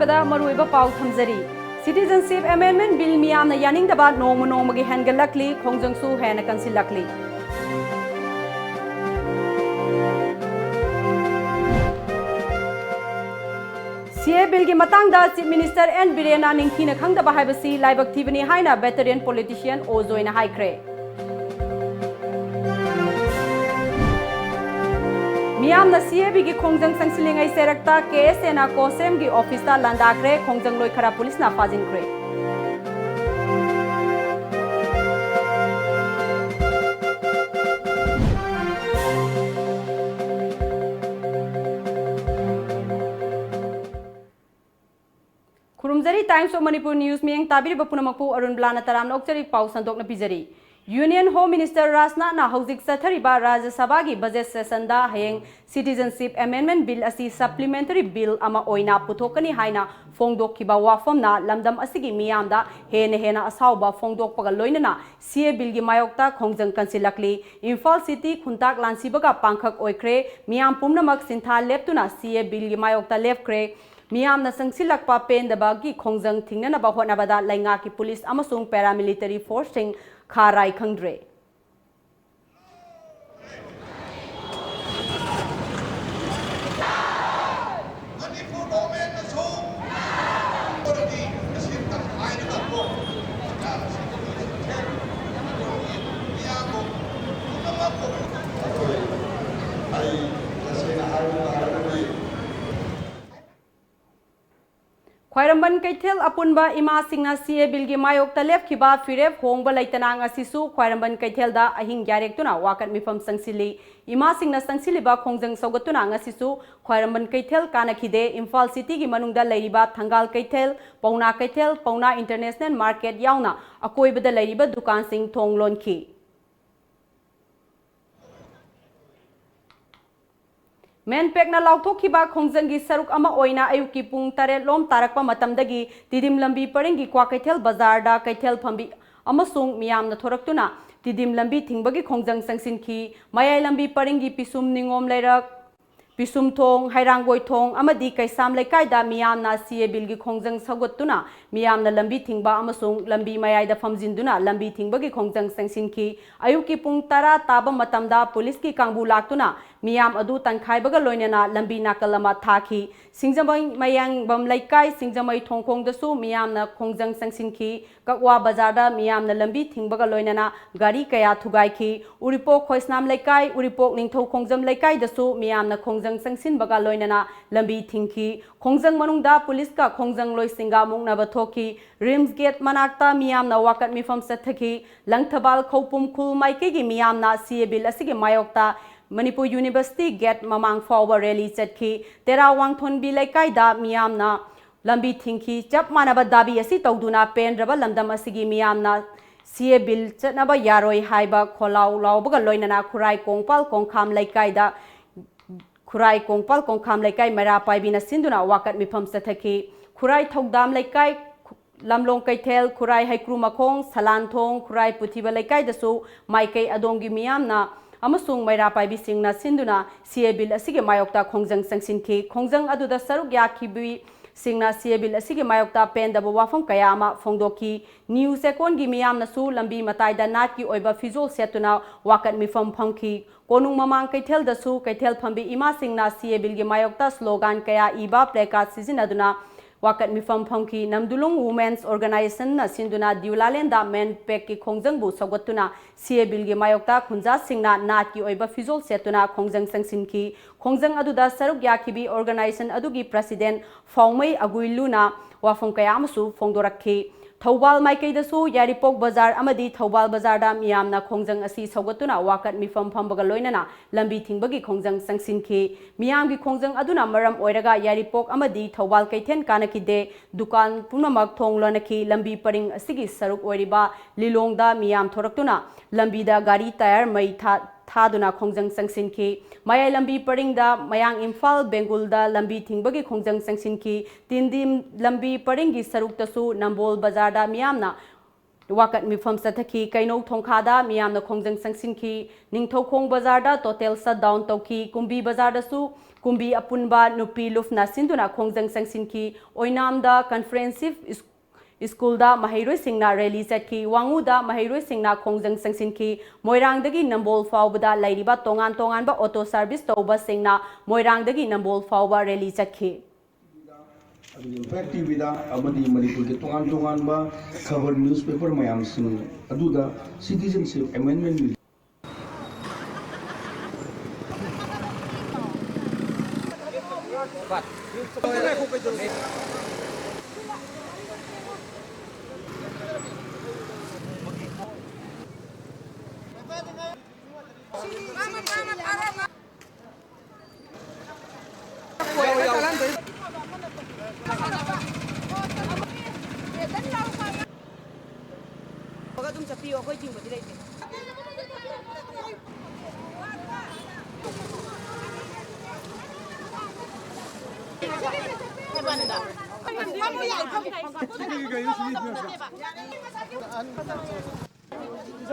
ꯑꯍꯥꯟꯕꯗ ꯃꯔꯨꯑꯣꯏꯕ ꯄꯥꯎ ꯊꯝꯖꯔꯤ Citizenship Amendment Bill ꯃꯤꯌꯥꯝꯅ ꯌꯥꯅꯤꯡꯗꯕ ꯅꯣꯡꯃꯒꯤ ꯍꯦꯟꯒꯠꯂꯛꯂꯤ ꯈꯣꯡꯖꯪꯁꯨ ꯍꯦꯟꯅ ꯀꯟꯁꯤꯜꯂꯛꯂꯤ CA Bill की matangda Chief Minister N Birena ningthina khangdaba haibasi laibak thibani haina veteran politician Ozoina haikre Miyamna CAB की khongjang sangsilingai serakta KSNA Kosem की office ta landakre khongjang loi khara police na fajinkre Kurumzari Times of Manipur News miyang tabiri bapunamapu ARUNBALA taram nokchari pau sandok na pijari Union Home Minister Rasna na hauzik sathariba Rajya Sabha gi budget session da hayeng Citizenship Amendment Bill asi supplementary bill ama oina puthokani haina fongdok kiba wafam na lamdam asigi miyam da hena asauba fongdok paga loinana CA bill gi mayokta khongjang kansilakli Imphal City khuntak lansibaga pangkhak oikre miyam pumnamak sintha leptuna CA bill gi mayokta lepkre Miyamna sangsilakpa pendabagi khongjang thingnanaba hotnabada lainga ki police amasung paramilitary force sing kharai khangdre Khwairamban Kaithel apunba ima singna CA bill gi mayok talep khiba firep hongba laitanang asisu Khwairamban Kaithel da ahing yarektuna wakat mifam sangsili ima singna sangsiliba khongjang saugatuna ngasisu Khwairamban Kaithel kanakhide Imphal City gi manungda leiriba Thangal Kaithel Pauna International Market yauna akoibada leiriba dukan sing thonglonki Men pekna lauthokiba khongjanggi saruk ama oina ayuki pung tare lom tarakpa matamdagi tidim lambi paringi kwa Kaithel bazar da Kaithel phambi amasung miyamna thoraktuna tidim lambi thingbagi khongjang sangsinki mayai lambi paringi pisum ningom leirak pisum thong hairangoi thong amadi kaisam laikai da miyamna CA bill gi khongjang sagottuna miyamna lambi thingba amasung lambi mayai da famjinduna lambi thingbagi khongjang sangsinki ayuki pung tara taba matamda police ki kangbu laktuna miyam adu tankhaibaga loinana lambi nakalama thaki singjamai mayang bam laikai singjamai thongkhong dasu miyamna khongjang sangsinki kakwa bazar da miyamna lambi thingbaga loinana gari kaya thugaiki uripok khoisnam laikai uripok ningthau khongjam laikai dasu miyamna khongjang sangsin baga loinana lambi thingki khongjang manungda police ka khongjang loi singa mungnaba thoki rims gate manakta miyamna wakat mifam sathaki langthabal khopum khul maike gi miyamna CA bill asigi mayokta Manipur University Gate Mamang Forward Rally Chatki Tera Wangthon Bi Laikai da miyamna lambi thingki chap manaba dabi asi tawduna pen raba lamdam asigi miyamna CA bill chatnaba yaroi haiba kholau laubaga loinana khurai kongpal kongkham laikai da khurai kongpal kongkham laikai mara paibina sinduna wakat mifam sathaki khurai thogdam laikai lamlong Kaithel khurai haikru makhong salanthong khurai puthiba laikai dasu maikai adongi miyamna amasung maira paibi singna sinduna CA bill asige mayokta khongjang sangsinki khongjang aduda saruk yakhibi singna CA bill asige mayokta pendaba wafam kaya ama phongdoki news ekon gi miyamna su lambi mataida nat ki oiba fizol setuna wakat mifam phangki konung mamang Kaithel dasu Kaithel phambi ima singna CA bill gi mayokta slogan kaya iba placard sizinaduna wakat mifam phangki namdulung women's organization na sinduna diulalenda men pek ki khongjang bu sagatuna CA bill gi mayokta khunja singna nat ki oiba fizol setuna khongjang sangsinki khongjang aduda saruk yakhibi organization adugi president Faumai Aguiluna wafam kaya amasu phongdorakhi Thawbal Maikai dasu Yaripok Bazar amadi Thawbal Bazar da miyamna khongjang asi saugatuna wakat mifam phambaga loinana lambi thingbagi khongjang sangsinki miyamgi khongjang aduna maram oiraga Yaripok amadi Thawbal Kaithen kanakide dukan punamak thonglonaki lambi paring asigi saruk oiriba lilongda miyam thoraktuna lambi da gari tire mai thaduna khongjang sangsinki mayai lambi paringda mayang Imphal Bengal da lambi thingbagi khongjang sangsinki tindim lambi paringi saruk tasu Nambol Bazar da miyamna Wakat mifam sathaki kaino thongkhada miyamna khongjang sangsinki ningthaukhong bazarda total shutdown tauki kumbi bazarda su kumbi apunba nupi lufna sinduna khongjang sangsinki oinamda comprehensive school da mahairoi singna rally satki wanguda mahairoi singna khongjang sangsinki moirangdagi nambol fawbada lairiba tongan tongan ba auto service tauba singna moirangdagi nambol fawba rally satki Impact TV da amadi Manipur ke tongan ba cover newspaper mayam sing aduda citizenship amendment bill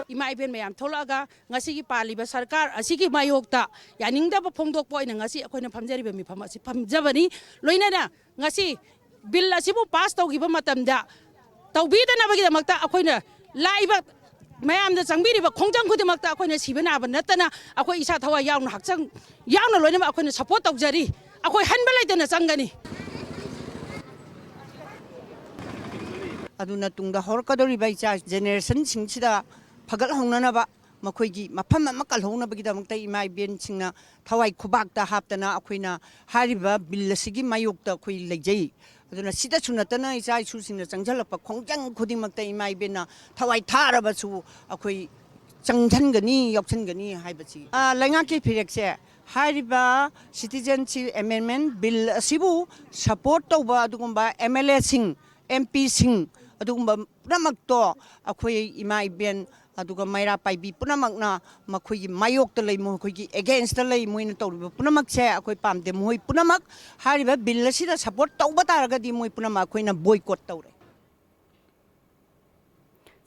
Ima iben mayam tholaga ngasi gi paliba sarkar asigi mayokta yaningda ba phongdok poina ngasi akoina phamjari ba mi pham asi phamjabani loina na ngasi bill asibu pass tawgiba matamda tawbida na bagi makta akoina laiba mayam da changbiri ba khongjang khudi makta akoina sibana ba natana akoi isa thawa yauna hakchang yauna loina ma akoina support tawjari akoi hanba laitana changani aduna tungda horkadori bai cha generation singchida phagal hongnana ba makhoi mafam ama kalhongna bagi damakta imai ben singna thawai khubakta haptana akoina hariba bill asigi mayokta khoi leijai aduna sida chunatana isa isu singna changjalapa khongjang khudingmakta imai benna thawai tharaba chu akoi changjangani yokchangani haibachi lainga ke phirekse hariba citizenship amendment bill asibu support tawba adugumba MLA sing MP sing adugumba punamakto akhoi imai ben aduga maira paibi punamakna makhoi mayokta lei mokhoi against lei moina tawriba punamak se akhoi pamde moi punamak hariba bill asida support tawba taragadi moi punamak khoina boycott tawre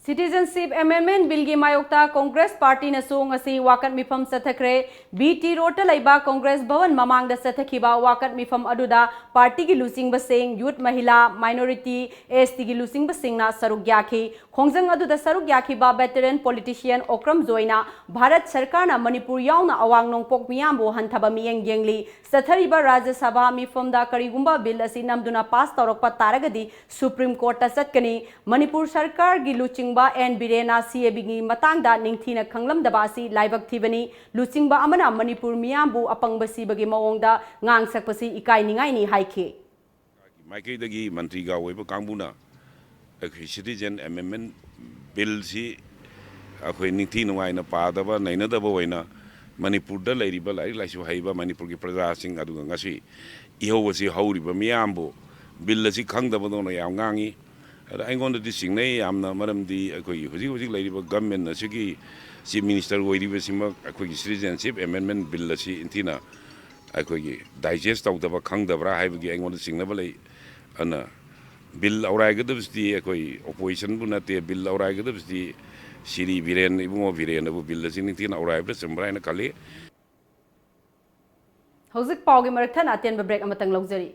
Citizenship Amendment Bill gi mayokta Congress Party na sung asi wakat mifam sathakre BT Road laiba Congress Bhavan mamang da sathakiba wakat mifam aduda party gi losing basing youth mahila minority ST gi losing basing na saruk yakhi khongjang aduda saruk yakhi ba veteran politician Okram Joina Bharat Sarkar na Manipur yauna awang nongpok miyam bo hanthaba miyeng yengli sathariba Rajya Sabha mifam da karigumba bill asi namduna pass tawrakpa taragadi Supreme Court ta chatkani Manipur Sarkar gi luching and Birena CAB matangda ningthina khanglamdaba asi laibak thibani luchingba amana Manipur miyambu apangbasi bagi mawongda ngang sakpasi ikai ningai ni haike Maikei dagi mantri ga oiba kangbuna akhoi citizen amendment bill si akhoi ningthi nungai na padaba naina daba waina Manipur da lairiba lai laisu haiba Manipur gi praja sing adu ngasi ihowasi hauriba miyambu bill si khangdaba dono yaw ngangi aingonda di singnei amna maramdi akoi huji lairiba government asigi chief minister oiriba sima akoi citizenship amendment bill asi intina akoi digest tawdaba khangdabra haibagi aingonda singnaba lai ana bill aurai gadabsti akoi opposition bunate bill aurai gadabsti siri viren ibungo viren abu bill asi intina aurai bra sembrai na kale Hauzik paugi marakthana aten break amatang logzari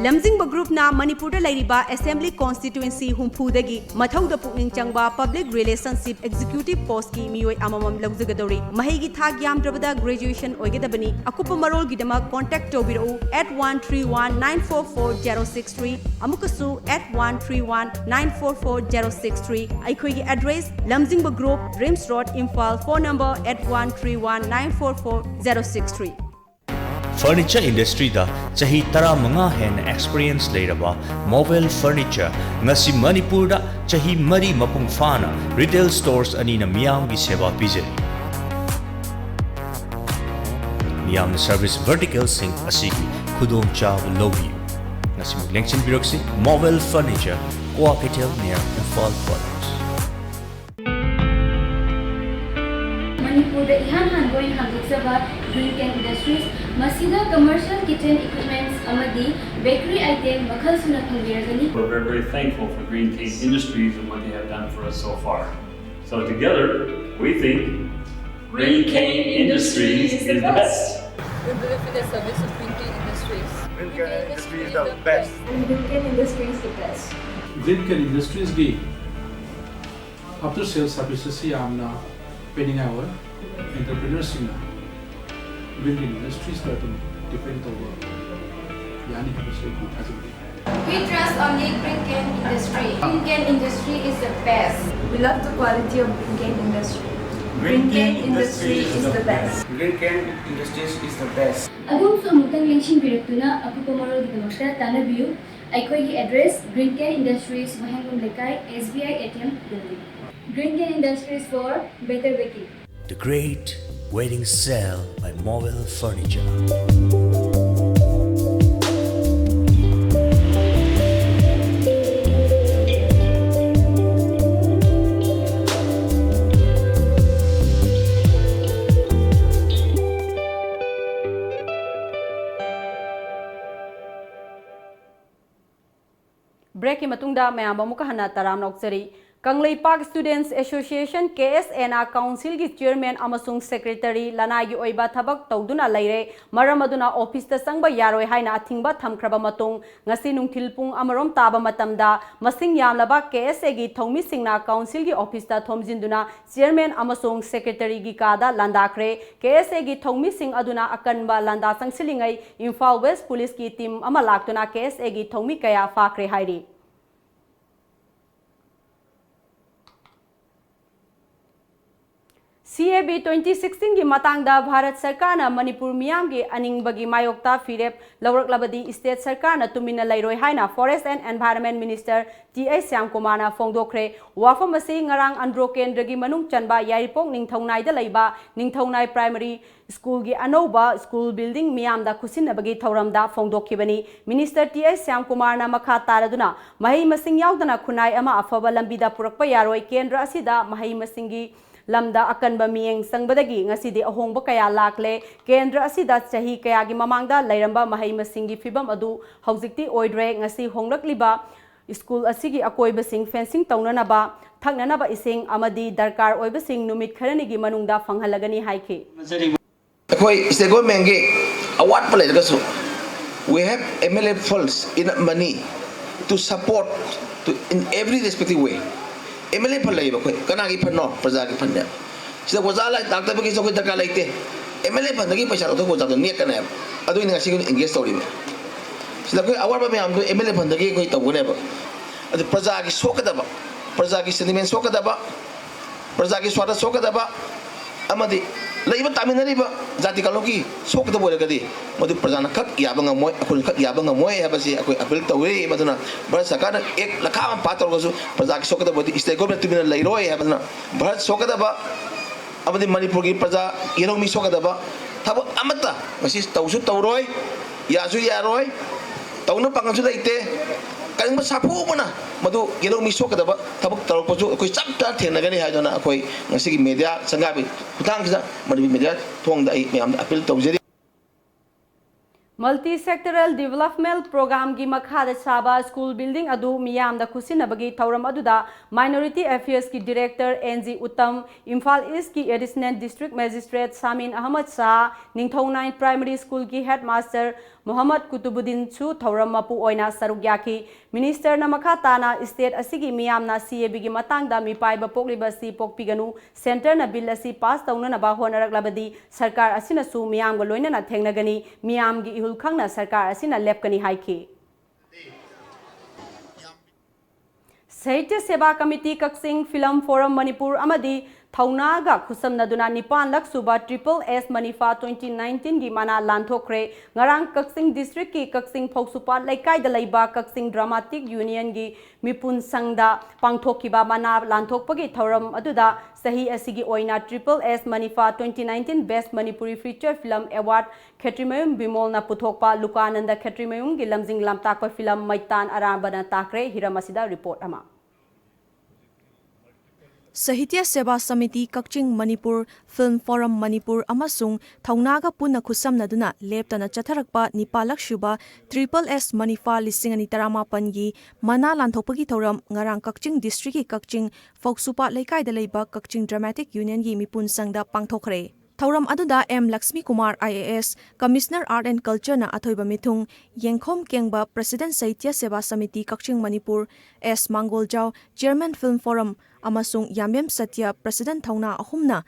lamjingba group na Manipur da lairiba assembly constituency humphudagi mathauda pukning changba public relationship executive post ki mioi amamam lagzagadori mahigi thak yamdrabada graduation oigedabani akupa marol gidama contact tobirau @131944063 amukasu @131944063 aikhoigi address lamjingba group Rims Road Imphal phone number @131944063 Furniture industry da chahi tara manga hen experience leiraba mobile furniture ngasi Manipur da chahi mari mapung fana retail stores ani na miyam gi seva pijari miyam service vertical sing asigi khudong chaw lobi ngasi muglengchin biroksi mobile furniture kwa ketel near Imphal products Manipur da ihan hangoin handuksaba Green Can Industries Masida commercial kitchen equipments amadi bakery item makhal suna phangiragani. We're very, very thankful for Green Cane Industries and what they have done for us so far. So together, we think Green Cane Industries is the best. We believe in the service of Green Cane Industries. Green Cane Industries is the best. And Green Cane Industries is the best. Green Cane Industries gi after sales services si amna pending hour entrepreneurs sina Green Cane Industries ka tum depend over yani habise ku thajin. We trust only Green Cane Industry. Green Cane Industry is the best. We love the quality of Green Cane Industry. Green Cane Industry is the best. Green Cane Industries is the best. Agum so mutang lenshin birakuna apuko marol dimakta tanabiu. Aikoigi address Green Cane Industries Mahangum Lekai SBI ATM building. Green Cane Industries for better baking. The Great Wedding Sale by Mobile Furniture. Break ki matungda mayam amuka hana taram nokchari Kanglei Park Students Association KSNA Council gi Chairman amasung Secretary Lanai gi oiba thabak tawduna leire maram aduna office ta sangba yaroi haina athingba thamkraba matung ngasi nungthil pung amarom taba matamda masing yamlaba KSA gi thongmi singna council gi office ta thomjinduna Chairman amasung Secretary gi kada landakre KSA gi thongmi sing aduna akanba landa sangsilingai Imphal West Police ki team ama laktuna KSA gi thongmi kaya fakre hairi CAB 2016 की matangda Bharat Sarkar na Manipur miyam gi aning bagi mayokta firep lawrak labadi state sarkar na tumina lairoi haina Forest and Environment Minister T.A. Syam Kumar na fongdokre wafam asi ngarang andro kendra gi manung chanba yaripok ningthongnai da leiba ningthongnai primary school gi anoba school building miyam da khusin bagi thoram da fongdokhibani Minister T.A. Syam Kumar na makha taraduna mahi masing yaudana khunai ama afaba lambi da purakpa yaroi kendra asida mahi masingi lamda akanba miyeng sangbadagi ngasidi ahongba kaya lakle kendra asida chahi kaya gi mamangda lairamba mahai masingi fibam adu haujikti oidre ngasi honglakliba school asigi akoiba sing fencing taunanaba thaknanaba ising amadi darkar oiba sing numit kharani gi manungda fanghalagani haike akoi state government ge award pale gasu we have MLA funds in money to support in every respective way MLA fan lay ba khoi kana gi fan no praja gi fan ne sida goza lai tak ta bi so khoi taka laite MLA fan gi paisa ro ko ja ne kana adu ni ngasi engage story sida khoi awar ba me am do MLA fan gi khoi taw ne ba adu praja gi sokada ba praja gi sentiment sokada ba praja gi swata sokada ba amadi laiba taminari ba jati kalogi sokada bo gadi madu prajana khak yaba ngamoi akun khak yaba ngamoi habasi akoi appeal tawe maduna bharat sarkar ek lakha am pator gosu praja ki sokada bodi state government tibina lairoi habana bharat sokada ba amadi manipur gi praja yeromi sokada ba thabo amata masi tawsu tawroi yasu yaroi tawna pangansu laite kanba sapu mana madu yeromi sokada ba thabuk tarposu koi chapta thenagani haidona akoi ngasi gi media sangabi khutang kisa madu media thongda ai mayam appeal tawjeri Multi-sectoral development program gi makhada saba school building adu miyam da khusinabagi thauram aduda minority affairs ki director NG Uttam Imphal East ki additional district magistrate Samin Ahmad Shah Ningthongnai primary school ki headmaster Muhammad Kutubuddin Chu thauram mapu oina sarugya ki minister na makha tana state asigi miyam na CAB gi matang da mi pai ba pokliba si pokpiganu center na bill asi pass tauna na ba honarak labadi sarkar asina su miyam ga loina na thengnagani miyam gi ihul khangna sarkar asina lepkani haiki Sahitya Seva Committee Kaksing Film Forum Manipur amadi Thaunaga Khusamnaduna Nipan Lak Suba SSS Manifa 2019 gi mana lanthokre ngarang Kaksing district ki Kaksing Phausupa Laikai da Laiba Kaksing Dramatic Union gi Mipun Sangda pangthokiba mana lanthokpagi thoram aduda sahi asigi oina SSS Manifa 2019 Best Manipuri Feature Film Award Khetrimayum Bimol na puthokpa Lukananda Khetrimayum gi lamjing lamtakpa film Maitan Arambana takre hiramasida report ama Sahitya Seva Samiti Kakching Manipur Film Forum Manipur amasung thaunaga punna khusamnaduna leptana chatharakpa nipalak shuba Triple S Manifa 2018 gi mana lanthopagi thoram ngarang Kakching District ki Kakching Foksupa Laikai da leiba Kakching Dramatic Union gi mipun sangda pangthokre. Thauram aduda M. Lakshmi Kumar IAS, Commissioner Art and Culture na athoiba mithung, Yengkhom Kengba President Sahitya Seva Samiti Kakching Manipur, S. Mangoljau, Chairman Film Forum, amasung Yamyam Satya President Thauna ahumna,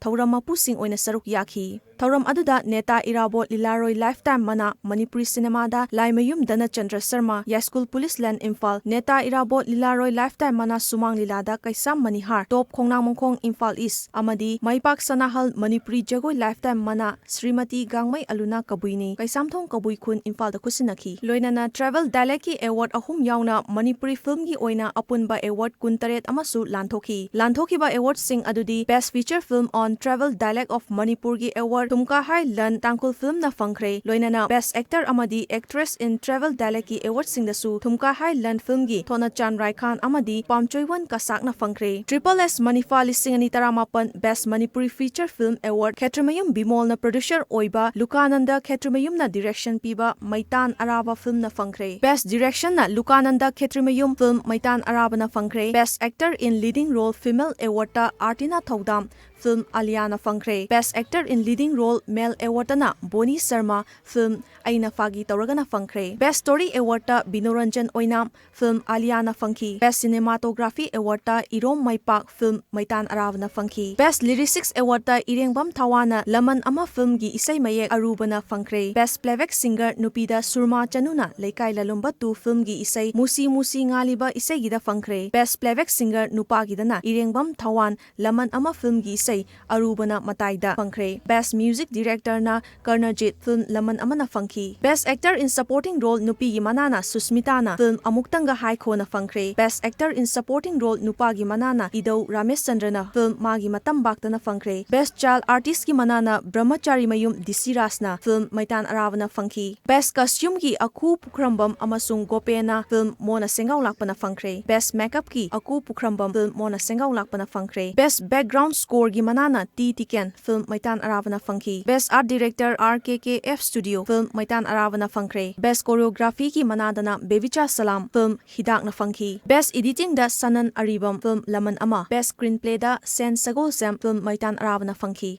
Thauram mapusing oina saruk yakhi. Thauram aduda Neta Irabot Lilaroi Lifetime Mana Manipuri Cinema da Laimayum Dana Chandra Sharma Yaskul Police Land Imphal Neta Irabot Lilaroi Lifetime Mana Sumang Lilada Kaisam Manihar Top Khongnang Mongkhong Imphal East Amadi Maipak Sanahal Manipuri Jagoi Lifetime Mana Srimati Gangmai Aluna Kabuini Kaisam Thong Kabui Khun Imphal da Kusinaki Loinana Travel Dialect ki Award ahum yauna Manipuri Film gi oina apunba Award kuntaret amasu lanthoki ba award sing adudi Best Feature Film on Travel Dialect of Manipur gi award Tumka Hai Lan Tangkul Film na fangkhre loinana Best Actor amadi Actress in Travel Dialect ki award sing da su Tumka Hai Lan Film gi Thona Chan Rai Khan amadi Pamchoiwan Kasak na fangkhre Triple S Manifa 2018 Best Manipuri Feature Film Award Khetrimayum Bimol na producer oiba Lukananda Khetrimayum na direction piba Maitan Araba Film na fangkhre Best Direction na Lukananda Khetrimayum Film Maitan Araba na fangkhre Best Actor in Leading Role Female Award ta Artina Thodam Film Aliana Fangkhre Best Actor in Leading Role Male Award na Boni Sharma Film Aina Fagi Tauragana Fangkhre Best Story Award ta Binoranjan Oinam Film Aliana Fangki Best Cinematography Award ta Irom Maipak Film Maitan Aravana Fangki Best Lyrics Award ta Irengbam Thawana Laman Ama Film gi Isai Mayek Arubana Fangkhre Best Playback Singer Nupida Surma Chanuna Leikai Lalumba 2 Film gi Isai Musi Ngaliba Isai gida Fangkhre Best Playback Singer Nupa gidana Irengbam Thawan Laman Ama Film gi Isai Arubana Mataida Fangkhre Best Music Director na Karnajit Film Laman Amana Fangki Best Actor in Supporting Role Nupi gi Manana Susmita na Film Amuktanga Hai Khona Fangkhre Best Actor in Supporting Role Nupa gi Manana Idau Ramesh Chandra na Film Magi Matambak na Fangkhre Best Child Artist gi Manana Brahmachari Mayum Disiras na Film Maitan Aravana Fangki Best Costume gi Aku Pukrambam amasung Gopena Film Mona Sengau Lakpana Fangkhre Best Makeup ki Aku Pukrambam Film Mona Sengau Lakpana Fangkhre Best Background Score gi Manana T Tiken Film Maitan Aravana Fangki Best Art Director RKKF Studio Film Maitan Aravana Fangkhre Best Choreography ki Manadana Bevicha Salam Film Hidak na Fangki Best Editing da Sanan Aribam Film Laman Ama Best Screenplay da Sen Sagol Sam Film Maitan Aravana Fangki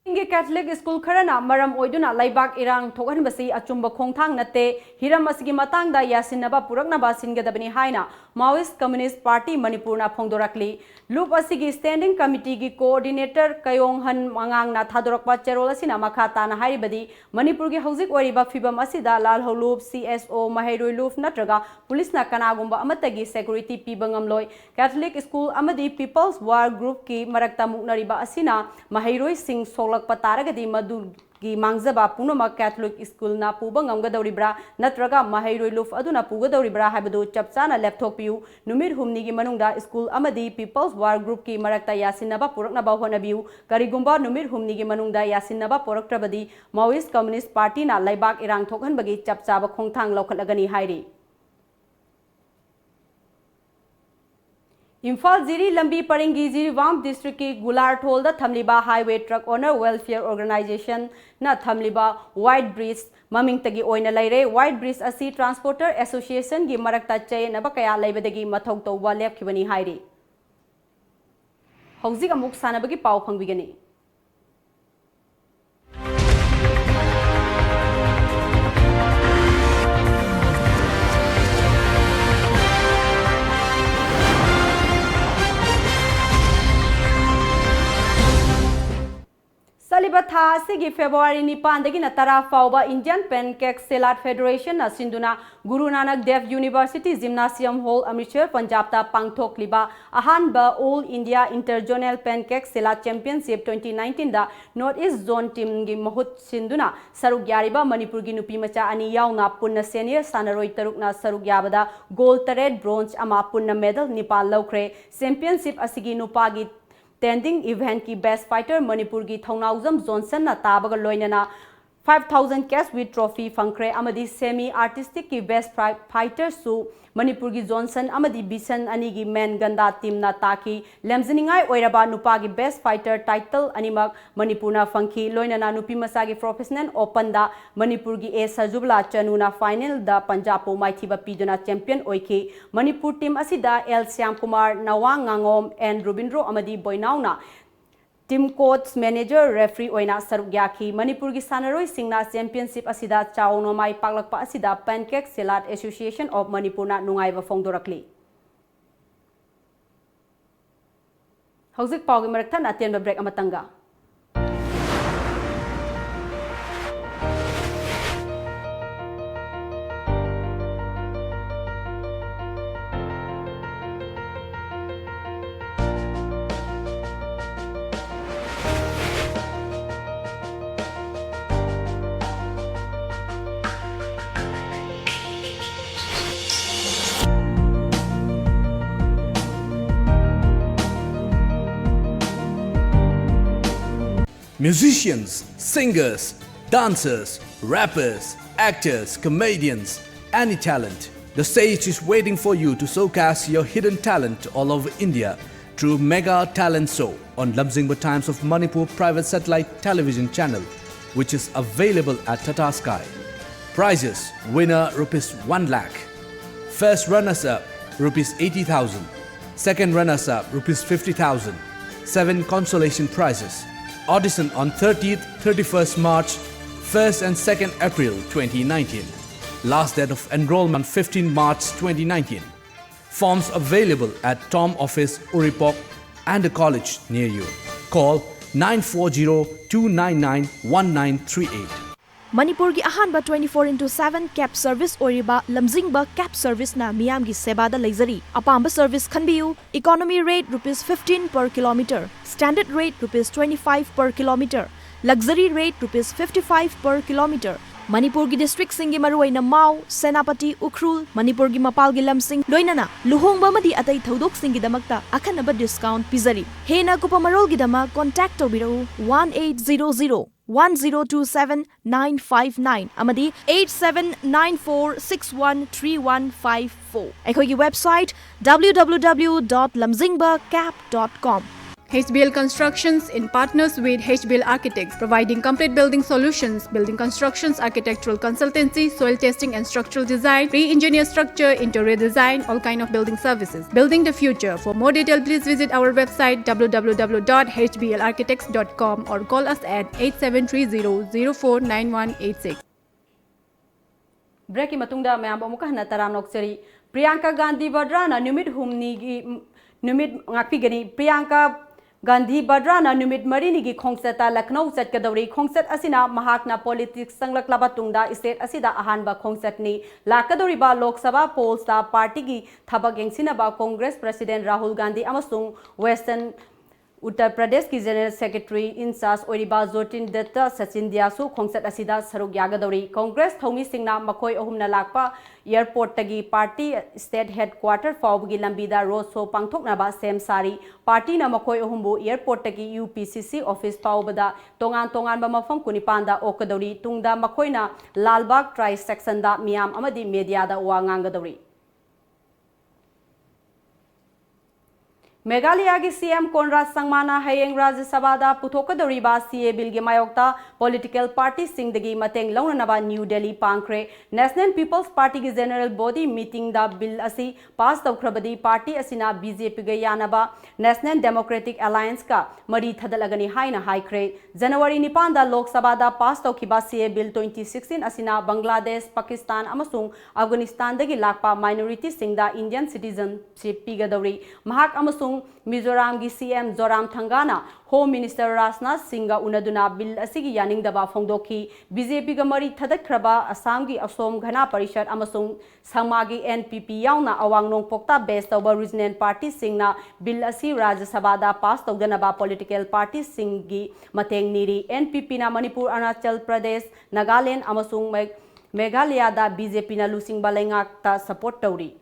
Inge Catholic School Karana Maram Oiduna Laibak Irang Tokan Basi Achumba Kongtang Nate Hiram Masigi Matang da Yasinaba Puraknaba Singadabani Haina Maoist Communist Party Manipurna Pongdorakli Loop Asigi Standing Committee gi Coordinator Kayong Han Mangang na Thadorokpa Cherola Sina Makata na Haribadi Manipur gi Hauzik Oriba Fibam Asida Lal Holoop CSO Mahairoi Loof Natraga Police na Kanagumba Amatagi Security Pibangamloy Catholic School Amadi People's War Group ki Marakta Muknariba Asina Mahairoi Singh Solak Pataragadi Madu gi Mangzaba Punoma Catholic School na Pubang Amgadoribra Natraga Mahairoi Loof Aduna Pugadoribra Habadu Chapsana Laptop Yu Numir Humnigi Manungda School Amadi People's War Group ki Marakta Yasinaba Puraknaba Honabiu Karigumba Numir Humnigi Manungda Yasinaba Puraktrabadi Maoist Communist Party na Laibak Irang Thokhan Bagi Chapsaba Khongthang Laukalagani Hairi Imphal Ziri Lambi Paringi Ziriwam District ki Gular Tholda Thamliba Highway Truck Owner Welfare Organization na Thamliba White Bridge Maming Tagi Oina Laire White Bridge Asi Transporter Association gi Marakta Chay Nabakaya Laibadagi Mathok Tawba Lepkhibani Hairi Hauzik Amuk Sanabagi Pau Phangbigani Salibatha Sigi February Nipan Degina Tara Fauba Indian Pancake Salad Federation na Sinduna Guru Nanak Dev University Gymnasium Hall Amritsar Punjab ta Pangthok Liba Ahanba All India Interjonal Pancake Salad Championship 2019 da North East Zone Team gi Mahut Sinduna Saruk Yariba Manipur gi Nupi Macha ani yauna punna senior sanaroi taruk na Saruk Yabada gold red bronze ama punna medal Nepal Laukre Championship asigi nupa gi Tending event ki best fighter Manipur ki Thongnauzam Johnson na tabaga loinana 5,000 cash with trophy fangkre amadi semi artistic ki best fighter su Manipur gi Johnson amadi Bisan ani gi men ganda team na taki lemziningai oiraba nupa gi best fighter title animak Manipur na fangki loina na nupi masa gi professional open da Manipur gi A Sajubla Chanu na final da Punjab po maithiba piduna champion oiki Manipur team asida L Syam Kumar Nawang Ngangom and Rubindro amadi Boinaw na Team coach manager referee oina sarugyaki Manipur gi sanaroi singna championship asida chawno mai paklakpa asida Pancake Salad Association of Manipur na nungaiba fongdorakli Hauzik pawgi marakta na atenba break amatanga Musicians, singers, dancers, rappers, actors, comedians, any talent. The stage is waiting for you to showcase your hidden talent all over India through Mega Talent Show on Lamjingba Times of Manipur private satellite television channel, which is available at Tata Sky. Prizes: winner rupees 1 lakh, first runners-up rupees 80,000, second runners-up rupees 50,000, 7 consolation prizes. Audition on 30th, 31st March, 1st and 2nd April 2019. Last date of enrollment 15 March 2019. Forms available at Tom Office, Uripok and a college near you. Call 940-299-1938. Manipur gi ahanba 24/7 cab service oriba lamjingba cab service na miyam gi seba da leizari apamba service khanbiu economy rate rupees 15 per kilometer standard rate rupees 25 per kilometer luxury rate rupees 55 per kilometer Manipur gi district singi maruaina Mau Senapati Ukhrul Manipur gi mapal gi lamsing loinana luhongba madi atai thodok singi damakta akhanaba discount pizari hena kupamarol gi dama contact tobirau 1800 1027-959 amadi 8794613154 Aikogi website www.lamjingbacap.com HBL Constructions in partners with HBL Architects, providing complete building solutions, building constructions, architectural consultancy, soil testing and structural design, re-engineer structure, interior design, all kind of building services. Building the future. For more detail, please visit our website www.hblarchitects.com or call us at 8730-049186. Break matungda mayam amuka hana taram nokseri Priyanka Gandhi Vadra na numit humni gi numit ngakpi gani Priyanka Gandhi Vadra na numit marini gi khongsata Lucknow chatkadori khongsat asina mahakna politics sanglaklaba tungda state asida ahanba khongsat ni lakadori ba Lok Sabha polls ta party gi thabak yengsina ba Congress President Rahul Gandhi amasung Western Uttar Pradesh ki General Secretary in charge Oriba Zotin Datta Sachin Diasu khongsat asida saruk yagadori Congress thomi singna makoi ohumna lakpa airport tagi party state headquarter fawgi lambida road show pangthokna ba sem sari party na makoi ohumbu airport tagi UPCC office fawbada tongan ba mafam kunipanda okadori tungda makoina Lalbagh tri section da miam amadi media da wa ngangadori Meghalaya ki CM Conrad Sangmana hayeng Rajya Sabha da puthokadori ba CA bill gi mayokta political party singdagi mateng launana ba New Delhi pangkre National People's Party ki general body meeting da bill asi pass tawkhrabadi party asina BJP ga yana ba National Democratic Alliance ka mari thadalagani haina haikre January 9 da Lok Sabha da pass tawkhiba CA bill 2016 asina Bangladesh Pakistan amasung Afghanistan dagi lakpa minority singda Indian citizenship pigadori mahak amasung Mizoram gi CM Zoram Thangana Home Minister Rajnath Singha unaduna bill asigi yaningdaba phongdokhi BJP ga mari thadakhraba Assam gi Asom Ghana Parishad amasung Sangma gi NPP yauna awangnong pokta base tawba regional party singna bill asi Rajya Sabha da pass tawdanaba political party singgi mateng niri NPP na Manipur Arunachal Pradesh Nagaland amasung Meghalaya da BJP na lusing balenga ta support tawri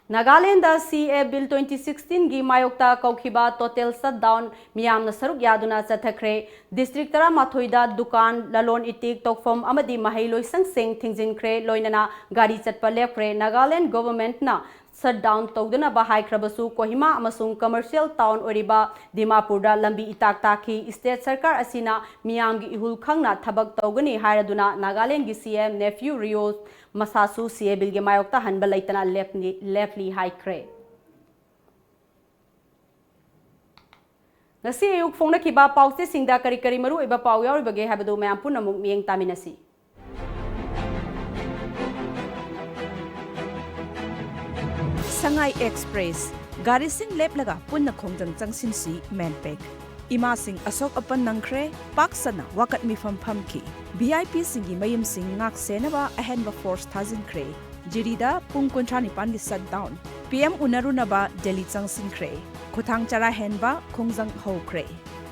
Nagaland CA Bill 2016 gi mayokta kaukiba total shutdown miyamna saruk yaduna chathakre district tara mathoida dukan lalon itik tokfom amadi mahailoi sangseng thingjinkhre loinana gari chatpa lepre Nagaland government na shutdown tawduna bahai khrabasu Kohima amasung commercial town oriba Dimapurda lambi itak taki state sarkar asina miyamgi ihul khangna thabak tawgani hairaduna Nagaland gi CM nephew Rio Masasu CA Bill gi mayokta hanba laitana leftly high cre Nasi ayuk phone kiba pause singda kari kari maru iba pau yaw ibage habadu mayam punamuk miyeng taminasi Sangai Express gari sing lep laga punna khongjang changsin si manpack ima sing asok apan nangkhre paksana wakat mi pham ki VIP singi mayum sing ngak senaba ahenba force thazin kre jirida pung kontrani pan gi shutdown PM unarunaba Delhi changsin kre khothang chara henba khongjang ho kre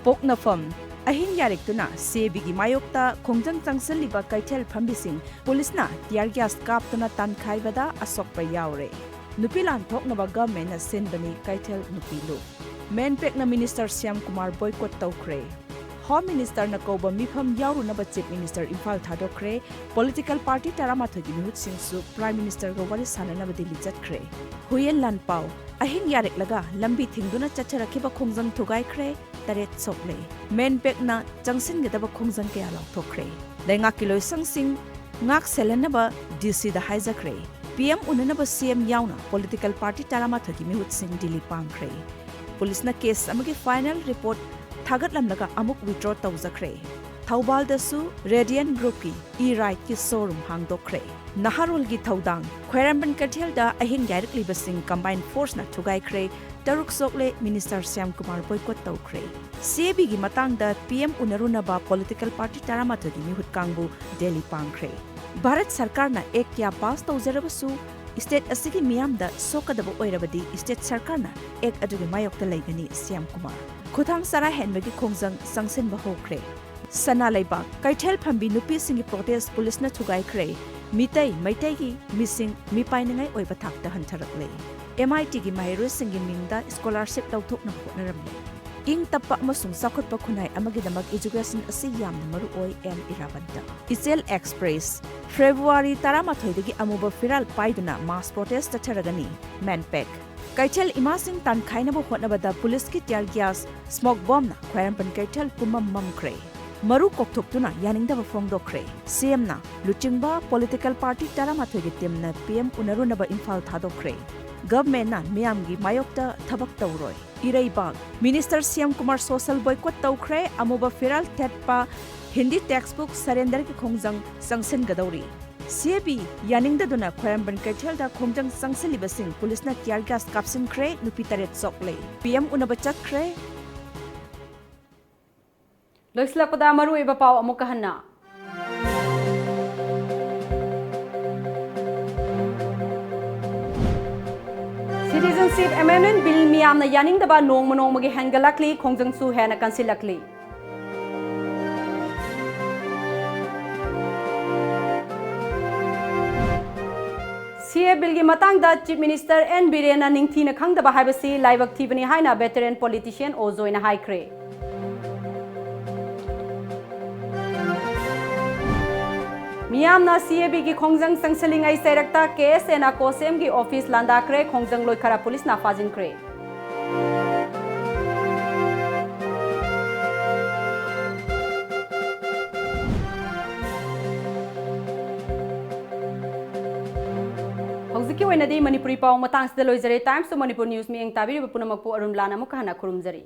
pokna pham ahin yarik tuna CB gi mayokta khongjang changsin liba kaithel phambi sing police na tear gas kap tuna tan khaibada asok pa yaure Nupilan thoknaba government na senbani kaithel nupilu Menpek na Minister Syam Kumar boycott tawkre Home Minister na koba mifam yaurunaba Chief Minister Imphal thadokre Political Party taramathogi mihut singsu Prime Minister go wari sananaba Delhi chatkre Huyen lan pau ahin yarek laga lambi thingduna chacharakhiba khongjang thugai kre taret sokle Menpek na changsin gedaba khongjang kya law thokre dainga kiloi sangsing ngak selenaba DC da haijakre PM unanaba CM yauna political party taramathogi mihut sing Delhi pangkre Police na case amagi final report thagatlam laga amuk withdraw tawjakre Thaubal dasu Radiant Group ki e-right ki showroom hangdokre Naharul gi thaudang Khairamban Kathel da ahin gairik libasing combined force na thugai kre Taruk sokle Minister Syam Kumar boycott tawkre CAB gi matang da PM unarunaba political party taramathogi mihut kangbu Delhi pangkre Bharat Sarkar na ek kya pass tawjarabasu State asigi miyam da sokadaba oirabadi State Sarkar na ek adugi mayokta laigani Syam Kumar Khuthang sara henbagi khongjang sangsen ba hokre Sana laibak kaithel phambi nupi singi protest police na thugai kre mitai maitai gi missing mipai nangai oiba thakta hantharakle MIT gi mahairu singi mingda scholarship tawthok na hotnaramle ing tappa amasung sakhotpa khunai amagi damak education asi yamna maru oi and irabanta Isel Express February taramathoidagi amuba firal paiduna mass protest tharagani manpack Kaichel imasing tan khainaba hotnabada police ki tear gas smoke bomb na khairampan kaichel pumam mamkre maru kokthoptuna yaningdaba phongdokre CM na luchingba political party taramathoigi timna PM unarunaba Imphal thadokre government na miyamgi mayokta thabak tawroi Iraibag Minister Syam Kumar social boycott tawkre amuba firal tetpa Hindi textbook surrender ki khongjang sangsen gadauri CAB yaningda duna khairamban kaithel da khongjang sangsen libasing police na tear gas kapsin kre nupi taret sokle PM unaba chatkre Loislakpada maru iba pau amukahanna Citizenship Amendment Bill miyamna yaningdaba nongmagi hangalakli khongjangsu hena kansilakli CA Bill gi matangda Chief Minister N Birena ningthina khangdaba haibasi laibak thibani haina veteran politician Ozoina haikre Miyamna CAB gi khongjang sangsaling ai serakta case ena kosem gi office landa kre khongjang loikhara police na fajin kre Hoziki oinadi Manipuri paw matang sida loizare Times to Manipur News mi eng tabiri punamakpu ARUNBALA mukahana kurumjari